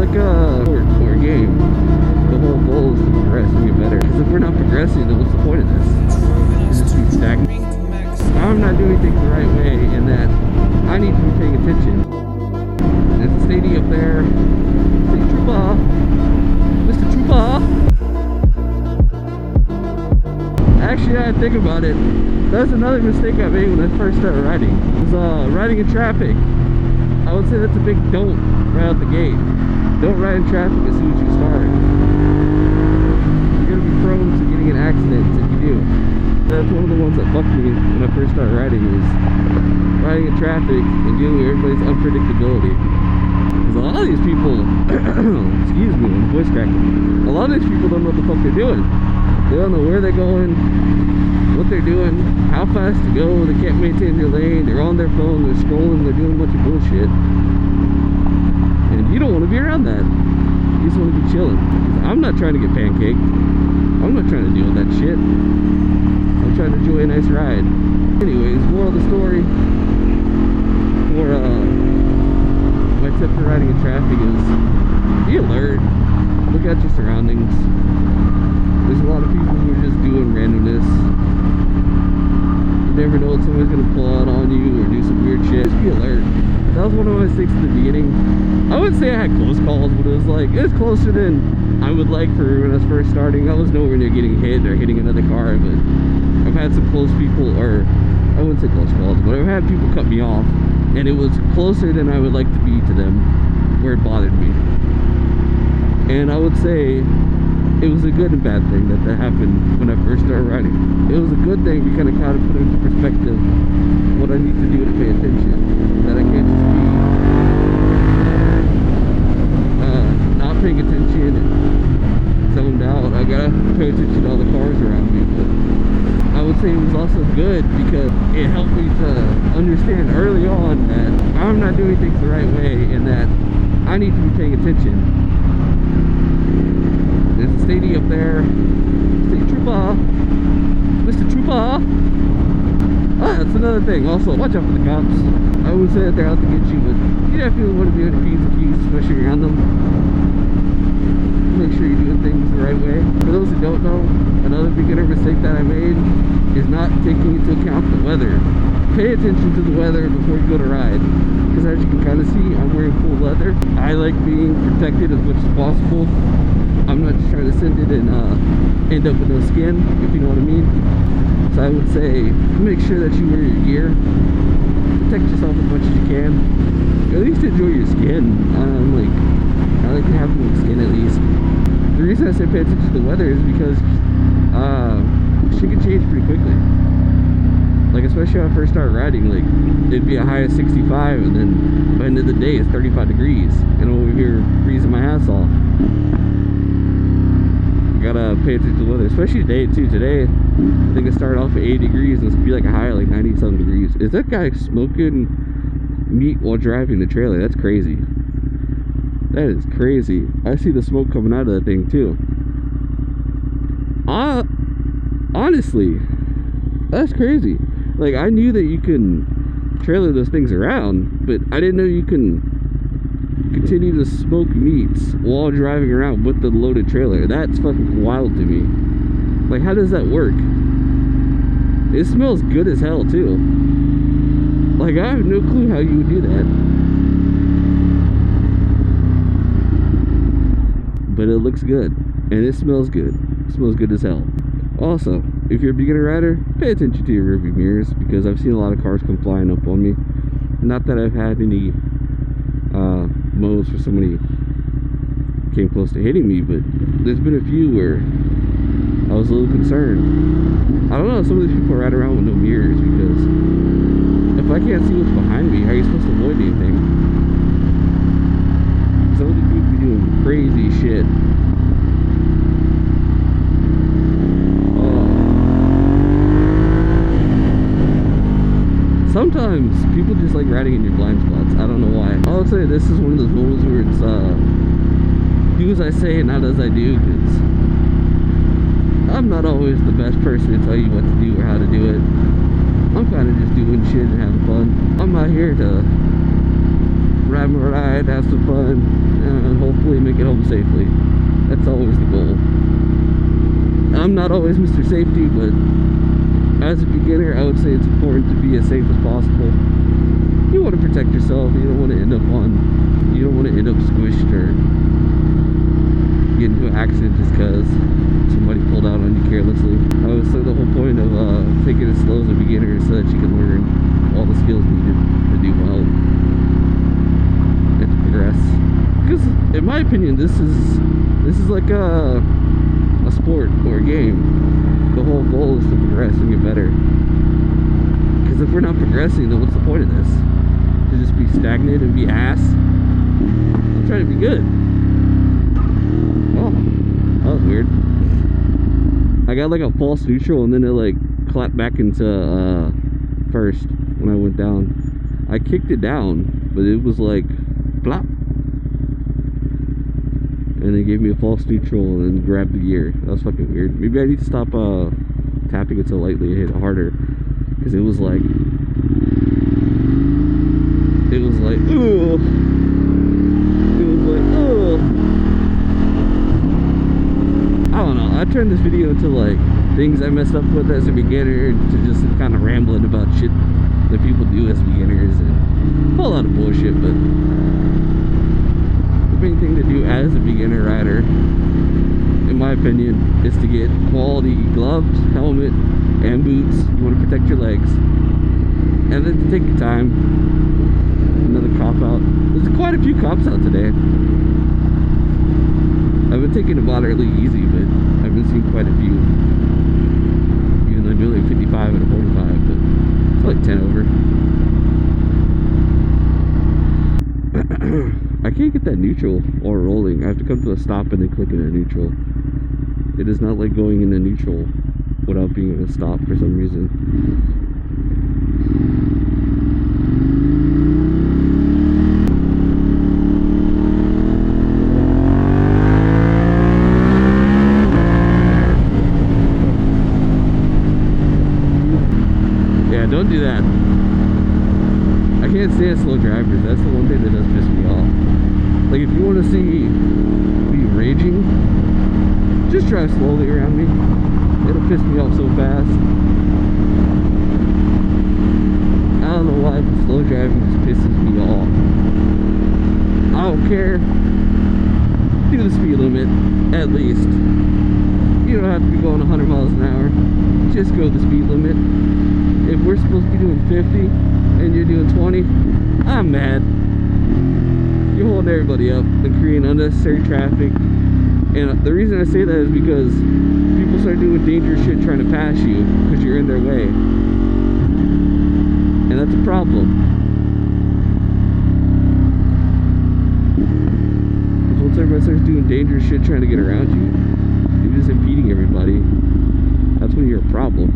like a or game. The whole goal is to progress and get better. Because if we're not progressing, then what's the point of this? It's just be stagnant. I'm not doing things the right way, and that I need to be paying attention. There's a stadium up there. State Trooper, Mr. Trooper. Actually, I think about it. That's another mistake I made when I first started riding. Was riding in traffic. I would say that's a big don't right out the gate. Don't ride in traffic as soon as you start. You're gonna be prone to getting in accidents if you do. That's one of the ones that fucked me when I first started riding, was riding in traffic and dealing with everybody's unpredictability. Because a lot of these people, excuse me, my voice cracking. A lot of these people don't know what the fuck they're doing. They don't know where they're going, what they're doing, how fast to go. They can't maintain their lane. They're on their phone, they're scrolling, they're doing a bunch of bullshit. And you don't want to be around that. You just want to be chilling. I'm not trying to get pancaked. I'm not trying to deal with that shit. I'm trying to enjoy a nice ride. Anyways, moral of the story for my tip for riding in traffic is be alert. Look at your surroundings. There's a lot of people who are just doing randomness. You never know when somebody's gonna pull out on you or do some weird shit. Just be alert. That was one of my mistakes at the beginning. I wouldn't say I had close calls, but it was closer than I would like for when I was first starting. I was nowhere near getting hit or hitting another car, but I've had some close people, or I wouldn't say close calls, but I've had people cut me off, and it was closer than I would like to be to them, where it bothered me. And I would say it was a good and bad thing that happened when I first started riding. It was a good thing because it kind of put into perspective what I need to do to pay attention. That I can't just be not paying attention and zoned out. I gotta pay attention to all the cars around me. But I would say it was also good because it helped me to understand early on that I'm not doing things the right way and that I need to be paying attention. There's a stadium up there. State Trooper, Mr. Trooper. That's another thing. Also, watch out for the cops. I would say that they're out to get you, but you definitely want to be on your P's and Q's, especially around them. Make sure you're doing things the right way. For those who don't know, another beginner mistake that I made is not taking into account the weather. Pay attention to the weather before you go to ride. Because as you can kind of see, I'm wearing full leather. I like being protected as much as possible. I'm not just trying to send it and end up with no skin, if you know what I mean. So I would say, make sure that you wear your gear. Protect yourself as much as you can. At least enjoy your skin. I like to have more skin at least. The reason I say pay attention to the weather is because shit can change pretty quickly. Like, especially when I first started riding, like, it'd be a high of 65, and then by the end of the day, it's 35 degrees. And I'm over here freezing my ass off. Gotta pay attention to the weather, especially today too. Today, I think it started off at 80 degrees and it's gonna be like a high of like 97 degrees. Is that guy smoking meat while driving the trailer? That's crazy. That is crazy. I see the smoke coming out of that thing too. Honestly, that's crazy. Like, I knew that you can trailer those things around, but I didn't know you can continue to smoke meats while driving around with the loaded trailer. That's fucking wild to me. Like, how does that work? It smells good as hell too. Like, I have no clue how you would do that. But it looks good and it smells good. It smells good as hell. Also, if you're a beginner rider, pay attention to your rearview mirrors, because I've seen a lot of cars come flying up on me. Not that I've had any modes where somebody came close to hitting me, but there's been a few where I was a little concerned. I don't know, some of these people ride around with no mirrors, because if I can't see what's behind me, how are you supposed to avoid anything? Some of these people be doing crazy shit. Sometimes people just like riding in your blind spots. I don't know why. I would say this is one of those moments where it's do as I say and not as I do, because I'm not always the best person to tell you what to do or how to do it. I'm kind of just doing shit and having fun. I'm not here to ride my ride, have some fun, and hopefully make it home safely. That's always the goal. I'm not always Mr. Safety, but as a beginner, I would say it's important to be as safe as possible. You want to protect yourself. You don't want to end up squished or get into an accident just because somebody pulled out on you carelessly. I would say the whole point of taking it slow as a beginner is so that you can learn all the skills needed to do well and to progress. Because in my opinion, this is like a sport or a game. The whole goal is to progress and get better. Because if we're not progressing, then what's the point of this? To just be stagnant and be ass? I'm trying to be good. Oh, that was weird. I got like a false neutral and then it like clapped back into first when I went down. I kicked it down, but it was like plop. And they gave me a false neutral and then grabbed the gear. That was fucking weird. Maybe I need to stop tapping it so lightly and hit it harder. Because it was like, ugh. It was like, ugh. I don't know. I turned this video into like things I messed up with as a beginner to just kind of rambling about shit that people do as beginners and a whole lot of bullshit, but the main thing to do as a beginner rider, in my opinion, is to get quality gloves, helmet, and boots. You want to protect your legs. And then to take your time. Another cop out. There's quite a few cops out today. I've been taking it moderately easy, but I've been seeing quite a few. Even though I'm doing like 55 and a 45, but it's like 10 over. I can't get that neutral or rolling. I have to come to a stop and then click in a neutral. It is not like going into neutral without being in a stop for some reason. Yeah, don't do that. I can't stand slow drivers. That's the one thing that does piss me off. Like, if you want to see me raging, just drive slowly around me. It'll piss me off so fast. I don't know why, but slow driving just pisses me off. I don't care. Do the speed limit, at least. You don't have to be going 100 miles an hour. Just go the speed limit. If we're supposed to be doing 50 and you're doing 20, I'm mad. You're holding everybody up and creating unnecessary traffic. And the reason I say that is because people start doing dangerous shit trying to pass you because you're in their way. And that's a problem. Because once everybody starts doing dangerous shit trying to get around you, you're just impeding everybody. That's when you're a problem.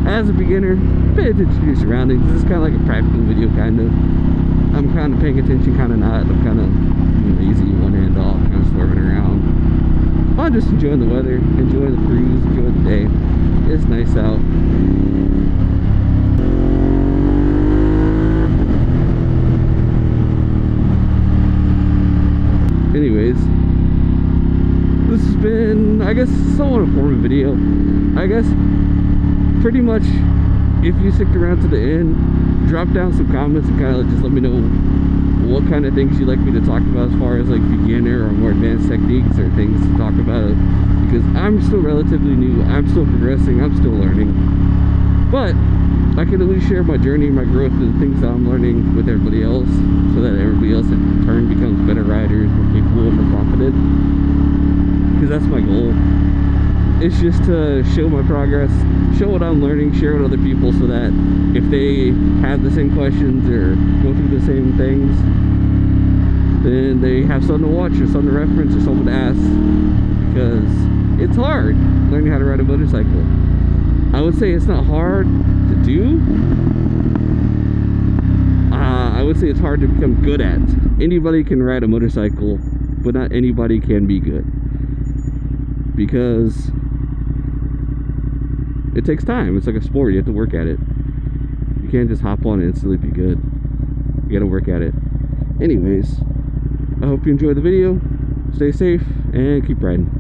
As a beginner, pay attention to your surroundings. This is kind of like a practical video, kind of. I'm kind of paying attention, kind of not. I'm kind of lazy, one hand off, kind of swerving around. I'm just enjoying the weather, enjoying the cruise, enjoying the day. It's nice out. Anyways, this has been, I guess, somewhat informative video. I guess pretty much, if you stick around to the end, drop down some comments and kind of just let me know what kind of things you'd like me to talk about as far as like beginner or more advanced techniques or things to talk about, because I'm still relatively new. I'm still progressing. I'm still learning, but I can at least share my journey, my growth, and the things that I'm learning with everybody else, so that everybody else in turn becomes better riders, more capable, and more confident. Because that's my goal. It's just to show my progress, show what I'm learning, share with other people, so that if they have the same questions or go through the same things, then they have something to watch or something to reference or someone to ask. Because it's hard learning how to ride a motorcycle. I would say it's not hard to do. I would say it's hard to become good at. Anybody can ride a motorcycle, but not anybody can be good. Because it takes time. It's like a sport. You have to work at it. You can't just hop on it and instantly be good. You gotta work at it. Anyways, I hope you enjoyed the video. stay safe, and keep riding.